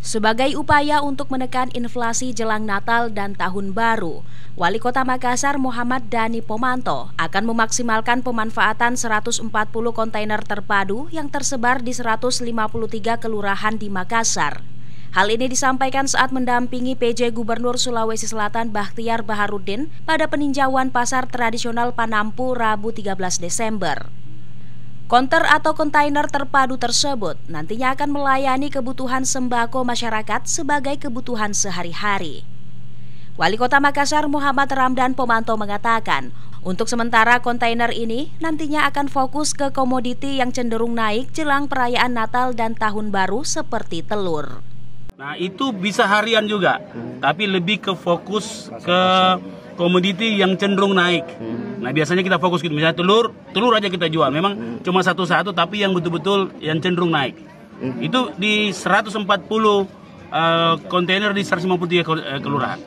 Sebagai upaya untuk menekan inflasi jelang Natal dan Tahun Baru, Wali Kota Makassar Muhammad Dhani Pomanto akan memaksimalkan pemanfaatan 140 kontainer terpadu yang tersebar di 153 kelurahan di Makassar. Hal ini disampaikan saat mendampingi PJ Gubernur Sulawesi Selatan Bakhtiar Baharudin pada peninjauan pasar tradisional Panampu Rabu 13 Desember. Konter atau kontainer terpadu tersebut nantinya akan melayani kebutuhan sembako masyarakat sebagai kebutuhan sehari-hari. Wali Kota Makassar Muhammad Ramdan Pomanto mengatakan, untuk sementara kontainer ini nantinya akan fokus ke komoditi yang cenderung naik jelang perayaan Natal dan Tahun Baru seperti telur. Nah, itu bisa harian juga, tapi lebih ke fokus ke komoditi yang cenderung naik. Nah, biasanya kita fokus gitu, misalnya telur aja kita jual. Memang cuma satu-satu, tapi yang betul-betul yang cenderung naik. Itu di 140 kontainer di 153 kelurahan.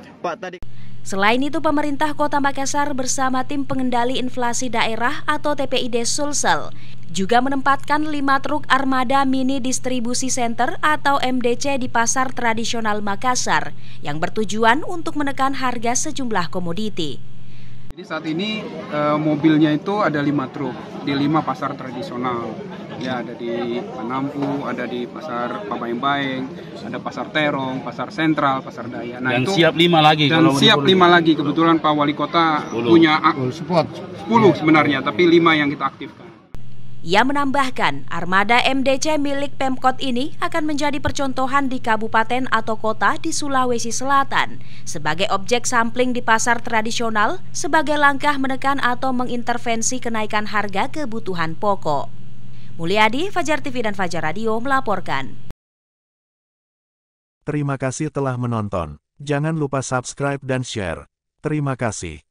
Selain itu, pemerintah Kota Makassar bersama Tim Pengendali Inflasi Daerah atau TPID Sulsel juga menempatkan 5 truk armada mini distribusi center atau MDC di pasar tradisional Makassar yang bertujuan untuk menekan harga sejumlah komoditi. Jadi saat ini mobilnya itu ada 5 truk di 5 pasar tradisional. Ya, ada di Panampu, ada di pasar Pabaeng-Baeng, ada pasar Terong, pasar Sentral, pasar Daya. Nah, dan itu siap 5 lagi. Dan siap 5 lagi. Kebetulan Pak Wali Kota punya 10 sebenarnya, tapi 5 yang kita aktifkan. Ia menambahkan, armada MDC milik Pemkot ini akan menjadi percontohan di kabupaten atau kota di Sulawesi Selatan sebagai objek sampling di pasar tradisional sebagai langkah menekan atau mengintervensi kenaikan harga kebutuhan pokok. Mulyadi, Fajar TV dan Fajar Radio melaporkan. Terima kasih telah menonton. Jangan lupa subscribe dan share. Terima kasih.